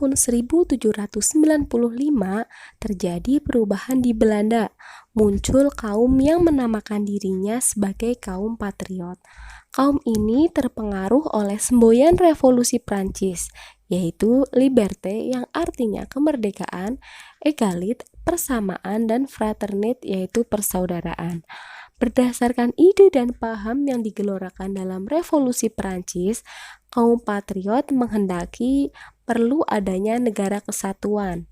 tahun 1795 terjadi perubahan di Belanda. Muncul kaum yang menamakan dirinya sebagai kaum patriot. Kaum ini terpengaruh oleh semboyan revolusi Prancis, yaitu liberté yang artinya kemerdekaan, égalité, persamaan, dan fraternité yaitu persaudaraan. Berdasarkan ide dan paham yang digelorakan dalam revolusi Prancis, kaum patriot menghendaki perlu adanya negara kesatuan.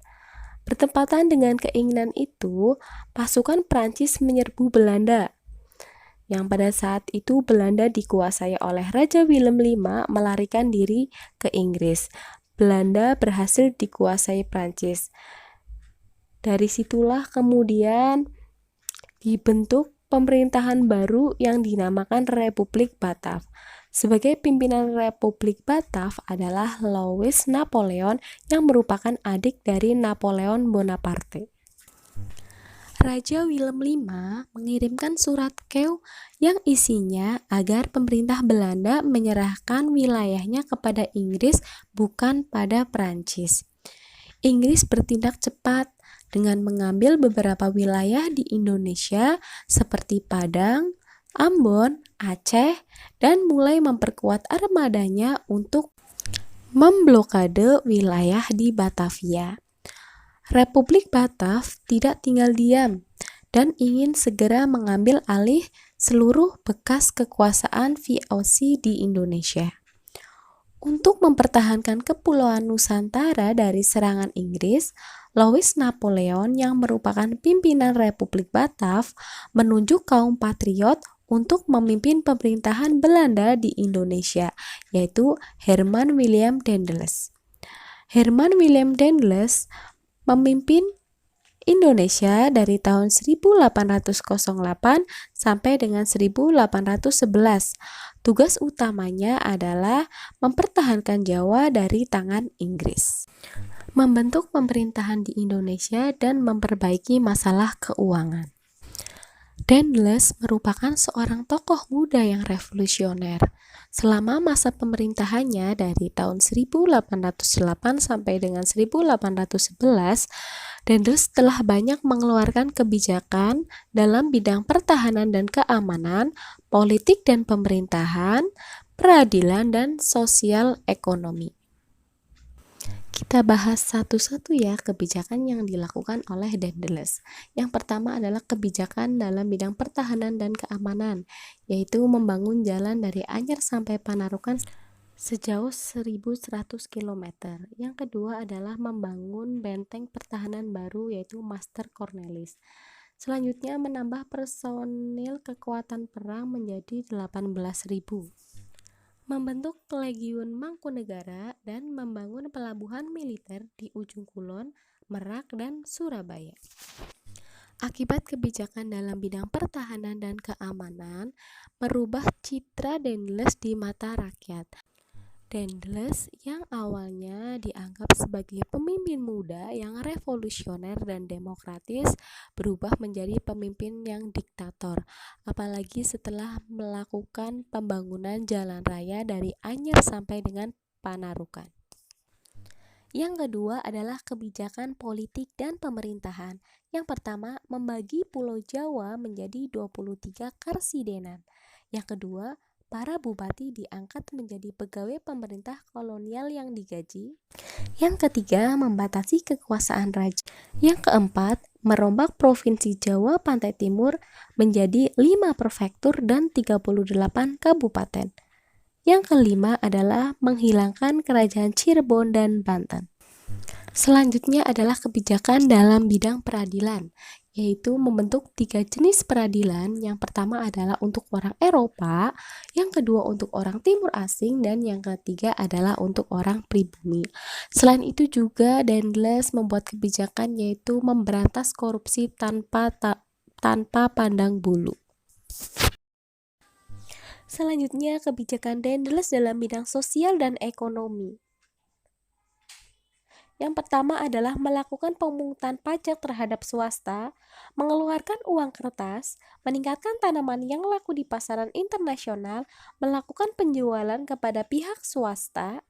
Bertepatan dengan keinginan itu, pasukan Prancis menyerbu Belanda. Yang pada saat itu Belanda dikuasai oleh Raja Willem V melarikan diri ke Inggris. Belanda berhasil dikuasai Prancis. Dari situlah kemudian dibentuk pemerintahan baru yang dinamakan Republik Batav. Sebagai pimpinan Republik Batav adalah Louis Napoleon yang merupakan adik dari Napoleon Bonaparte. Raja Willem V mengirimkan surat Kew yang isinya agar pemerintah Belanda menyerahkan wilayahnya kepada Inggris bukan pada Prancis. Inggris bertindak cepat dengan mengambil beberapa wilayah di Indonesia seperti Padang, Ambon, Aceh, dan mulai memperkuat armadanya untuk memblokade wilayah di Batavia. Republik Batav tidak tinggal diam dan ingin segera mengambil alih seluruh bekas kekuasaan VOC di Indonesia. Untuk mempertahankan Kepulauan Nusantara dari serangan Inggris, Louis Napoleon yang merupakan pimpinan Republik Batav menunjuk kaum patriot untuk memimpin pemerintahan Belanda di Indonesia, yaitu Herman Willem Daendels. Herman Willem Daendels memimpin Indonesia dari tahun 1808 sampai dengan 1811. Tugas utamanya adalah mempertahankan Jawa dari tangan Inggris, membentuk pemerintahan di Indonesia, dan memperbaiki masalah keuangan. Daendels merupakan seorang tokoh muda yang revolusioner. Selama masa pemerintahannya dari tahun 1808 sampai dengan 1811, Daendels telah banyak mengeluarkan kebijakan dalam bidang pertahanan dan keamanan, politik dan pemerintahan, peradilan, dan sosial ekonomi. Kita bahas satu-satu ya kebijakan yang dilakukan oleh Daendels. Yang pertama adalah kebijakan dalam bidang pertahanan dan keamanan, yaitu membangun jalan dari Anyer sampai Panarukan sejauh 1.100 km. Yang kedua adalah membangun benteng pertahanan baru yaitu Master Cornelis. Selanjutnya menambah personil kekuatan perang menjadi 18.000. Membentuk Legiun Mangkunegara dan membangun pelabuhan militer di Ujung Kulon, Merak, dan Surabaya. Akibat kebijakan dalam bidang pertahanan dan keamanan, merubah citra Daendels di mata rakyat. Daendels yang awalnya dianggap sebagai pemimpin muda yang revolusioner dan demokratis berubah menjadi pemimpin yang diktator, apalagi setelah melakukan pembangunan jalan raya dari Anyer sampai dengan Panarukan. Yang kedua adalah kebijakan politik dan pemerintahan. Yang pertama, membagi Pulau Jawa menjadi 23 karsidenan. Yang kedua, para bupati diangkat menjadi pegawai pemerintah kolonial yang digaji. Yang ketiga, membatasi kekuasaan raja. Yang keempat, merombak Provinsi Jawa Pantai Timur menjadi 5 prefektur dan 38 kabupaten. Yang kelima adalah menghilangkan kerajaan Cirebon dan Banten. Selanjutnya adalah kebijakan dalam bidang peradilan, yaitu membentuk 3 jenis peradilan. Yang pertama adalah untuk orang Eropa, yang kedua untuk orang Timur Asing, dan yang ketiga adalah untuk orang pribumi. Selain itu juga Daendels membuat kebijakan yaitu memberantas korupsi tanpa pandang bulu. Selanjutnya kebijakan Daendels dalam bidang sosial dan ekonomi. Yang pertama adalah melakukan pemungutan pajak terhadap swasta, mengeluarkan uang kertas, meningkatkan tanaman yang laku di pasaran internasional, melakukan penjualan kepada pihak swasta,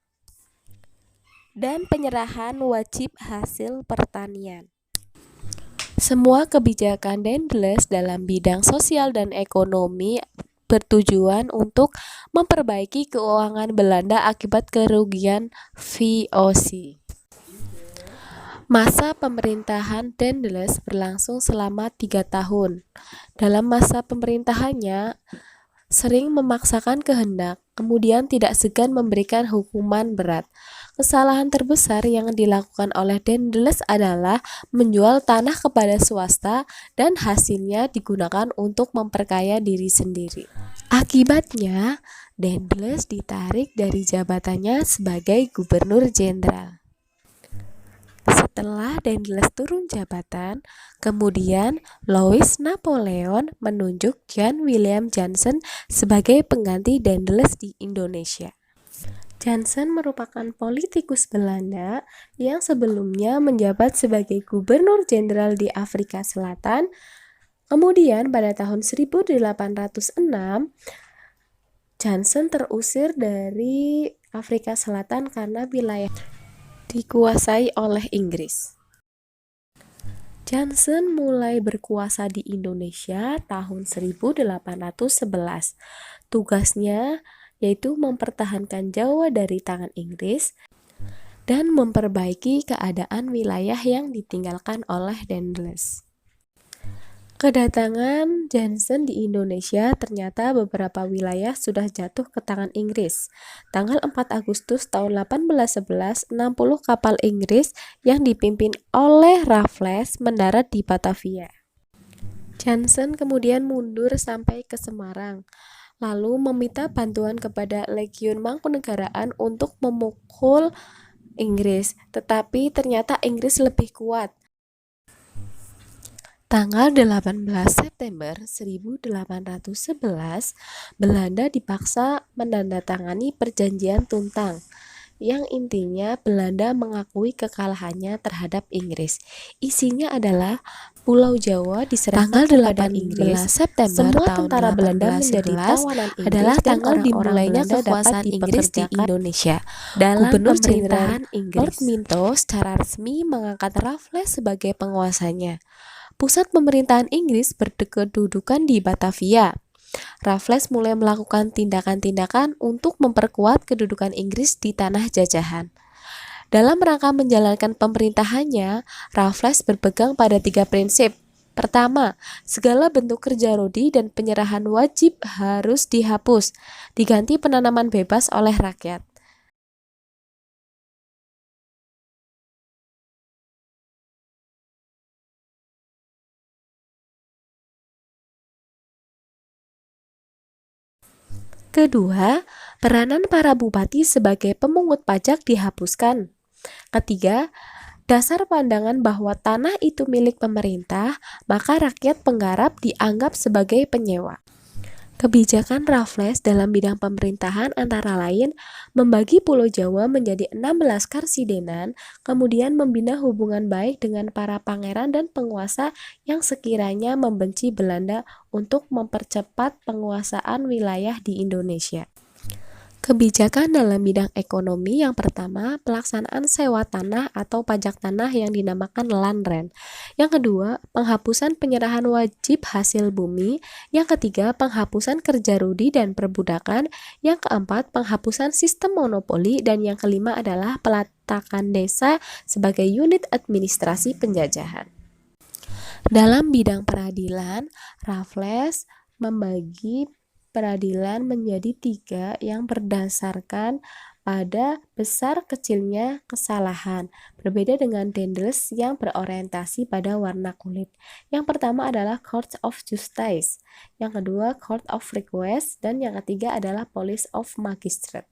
dan penyerahan wajib hasil pertanian. Semua kebijakan Daendels dalam bidang sosial dan ekonomi bertujuan untuk memperbaiki keuangan Belanda akibat kerugian VOC. Masa pemerintahan Daendels berlangsung selama 3 tahun. Dalam masa pemerintahannya, sering memaksakan kehendak, kemudian tidak segan memberikan hukuman berat. Kesalahan terbesar yang dilakukan oleh Daendels adalah menjual tanah kepada swasta dan hasilnya digunakan untuk memperkaya diri sendiri. Akibatnya, Daendels ditarik dari jabatannya sebagai gubernur jenderal. Setelah Daendels turun jabatan, kemudian Louis Napoleon menunjuk Jan Willem Jansen sebagai pengganti Daendels di Indonesia. Jansen merupakan politikus Belanda yang sebelumnya menjabat sebagai gubernur jenderal di Afrika Selatan. Kemudian pada tahun 1806, Jansen terusir dari Afrika Selatan karena wilayah dikuasai oleh Inggris. Jansen mulai berkuasa di Indonesia tahun 1811. Tugasnya yaitu mempertahankan Jawa dari tangan Inggris dan memperbaiki keadaan wilayah yang ditinggalkan oleh Daendels. Kedatangan Jansen di Indonesia ternyata beberapa wilayah sudah jatuh ke tangan Inggris. Tanggal 4 Agustus tahun 1811, 60 kapal Inggris yang dipimpin oleh Raffles mendarat di Batavia. Jansen kemudian mundur sampai ke Semarang, lalu meminta bantuan kepada Legiun Mangkunegaraan untuk memukul Inggris, tetapi ternyata Inggris lebih kuat. Tanggal 18 September 1811, Belanda dipaksa menandatangani perjanjian Tuntang, yang intinya Belanda mengakui kekalahannya terhadap Inggris. Isinya adalah Pulau Jawa diserahkan kepada Inggris. September semua tentara Belanda menjadi tawanan Inggris adalah tanggal dimulainya kekuasaan Inggris di Indonesia. Dalam pemerintahan Inggris, Lord Minto secara resmi mengangkat Raffles sebagai penguasanya. Pusat pemerintahan Inggris berkedudukan di Batavia. Raffles mulai melakukan tindakan-tindakan untuk memperkuat kedudukan Inggris di tanah jajahan. Dalam rangka menjalankan pemerintahannya, Raffles berpegang pada 3 prinsip. Pertama, segala bentuk kerja rodi dan penyerahan wajib harus dihapus, diganti penanaman bebas oleh rakyat. Kedua, peranan para bupati sebagai pemungut pajak dihapuskan. Ketiga, dasar pandangan bahwa tanah itu milik pemerintah, maka rakyat penggarap dianggap sebagai penyewa. Kebijakan Raffles dalam bidang pemerintahan antara lain membagi Pulau Jawa menjadi 16 karsidenan, kemudian membina hubungan baik dengan para pangeran dan penguasa yang sekiranya membenci Belanda untuk mempercepat penguasaan wilayah di Indonesia. Kebijakan dalam bidang ekonomi yang pertama, pelaksanaan sewa tanah atau pajak tanah yang dinamakan land-rent. Yang kedua, penghapusan penyerahan wajib hasil bumi. Yang ketiga, penghapusan kerja rudi dan perbudakan. Yang keempat, penghapusan sistem monopoli. Dan yang kelima adalah peletakan desa sebagai unit administrasi penjajahan. Dalam bidang peradilan, Raffles membagi peradilan menjadi 3 yang berdasarkan pada besar kecilnya kesalahan, berbeda dengan Daendels yang berorientasi pada warna kulit. Yang pertama adalah Court of Justice, yang kedua Court of Request, dan yang ketiga adalah Police of Magistrate.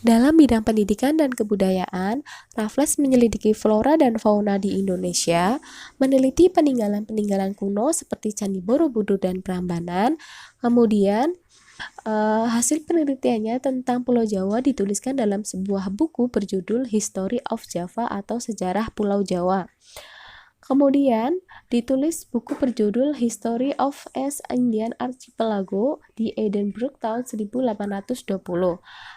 Dalam bidang pendidikan dan kebudayaan, Raffles menyelidiki flora dan fauna di Indonesia, meneliti peninggalan-peninggalan kuno seperti Candi Borobudur dan Prambanan. Kemudian, hasil penelitiannya tentang Pulau Jawa dituliskan dalam sebuah buku berjudul History of Java atau Sejarah Pulau Jawa. Kemudian, Ditulis buku berjudul History of East Indian Archipelago di Edinburgh tahun 1820.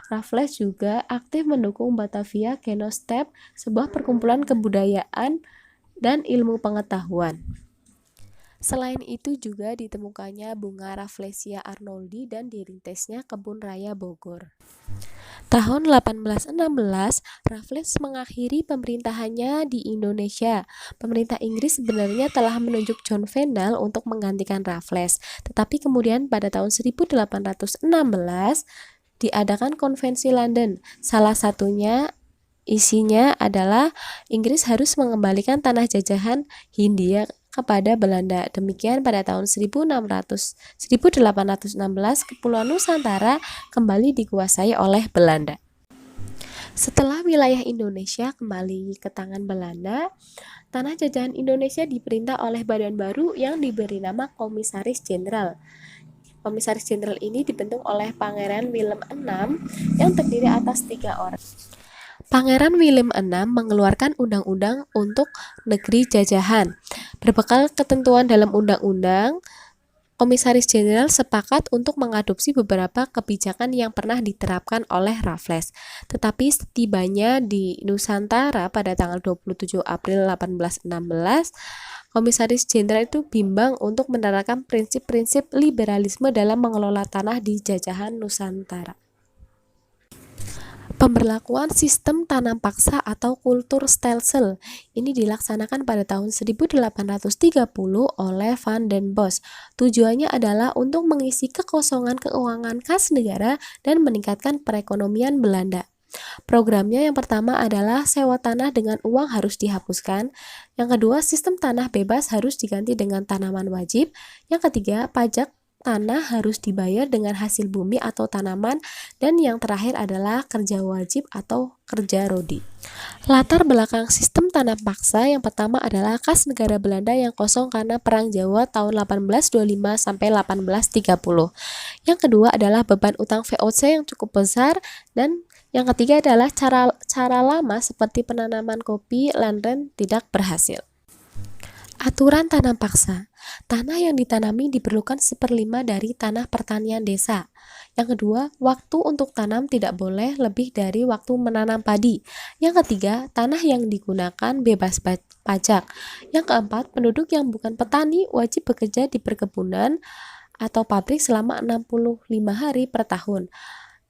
Raffles juga aktif mendukung Batavia Genootschap, sebuah perkumpulan kebudayaan dan ilmu pengetahuan. Selain itu juga ditemukannya bunga Rafflesia arnoldi dan dirintesnya Kebun Raya Bogor. Tahun 1816, Raffles mengakhiri pemerintahannya di Indonesia. Pemerintah Inggris sebenarnya telah menunjuk John Vendal untuk menggantikan Raffles, tetapi kemudian pada tahun 1816 diadakan konvensi London. Salah satunya isinya adalah Inggris harus mengembalikan tanah jajahan Hindia kepada Belanda. Demikian pada tahun 1816 Kepulauan Nusantara kembali dikuasai oleh Belanda. Setelah wilayah Indonesia kembali ke tangan Belanda, tanah jajahan Indonesia diperintah oleh badan baru yang diberi nama Komisaris Jenderal. Komisaris Jenderal ini dibentuk oleh Pangeran Willem VI yang terdiri atas 3 orang. Pangeran Willem VI mengeluarkan undang-undang untuk negeri jajahan. Berbekal ketentuan dalam undang-undang, Komisaris Jenderal sepakat untuk mengadopsi beberapa kebijakan yang pernah diterapkan oleh Raffles. Tetapi setibanya di Nusantara pada tanggal 27 April 1816, Komisaris Jenderal itu bimbang untuk menerapkan prinsip-prinsip liberalisme dalam mengelola tanah di jajahan Nusantara. Pemberlakuan sistem tanam paksa atau kultur stelsel ini dilaksanakan pada tahun 1830 oleh Van den Bosch. Tujuannya adalah untuk mengisi kekosongan keuangan kas negara dan meningkatkan perekonomian Belanda. Programnya yang pertama adalah sewa tanah dengan uang harus dihapuskan. Yang kedua, sistem tanah bebas harus diganti dengan tanaman wajib. Yang ketiga, pajak tanah harus dibayar dengan hasil bumi atau tanaman, dan yang terakhir adalah kerja wajib atau kerja rodi. Latar belakang sistem tanah paksa yang pertama adalah kas negara Belanda yang kosong karena Perang Jawa tahun 1825 sampai 1830. Yang kedua adalah beban utang VOC yang cukup besar, dan yang ketiga adalah cara lama seperti penanaman kopi Landen tidak berhasil. Aturan tanam paksa. Tanah yang ditanami diperlukan 1/5 dari tanah pertanian desa. Yang kedua, waktu untuk tanam tidak boleh lebih dari waktu menanam padi. Yang ketiga, tanah yang digunakan bebas pajak. Yang keempat, penduduk yang bukan petani wajib bekerja di perkebunan atau pabrik selama 65 hari per tahun.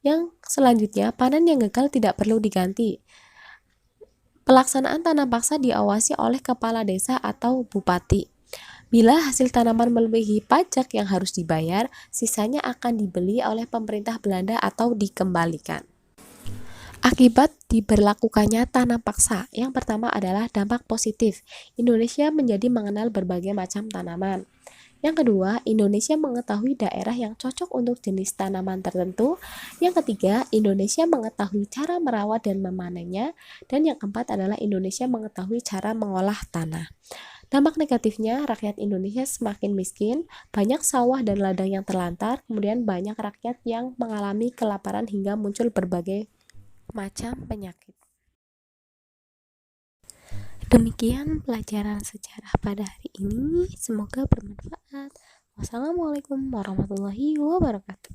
Yang selanjutnya, panen yang gagal tidak perlu diganti. Pelaksanaan tanam paksa diawasi oleh kepala desa atau bupati. Bila hasil tanaman melebihi pajak yang harus dibayar, sisanya akan dibeli oleh pemerintah Belanda atau dikembalikan. Akibat diberlakukannya tanam paksa, yang pertama adalah dampak positif. Indonesia menjadi mengenal berbagai macam tanaman. Yang kedua, Indonesia mengetahui daerah yang cocok untuk jenis tanaman tertentu. Yang ketiga, Indonesia mengetahui cara merawat dan memanennya. Dan yang keempat adalah Indonesia mengetahui cara mengolah tanah. Dampak negatifnya, rakyat Indonesia semakin miskin, banyak sawah dan ladang yang terlantar, kemudian banyak rakyat yang mengalami kelaparan hingga muncul berbagai macam penyakit. Demikian pelajaran sejarah pada hari ini, semoga bermanfaat. Wassalamualaikum warahmatullahi wabarakatuh.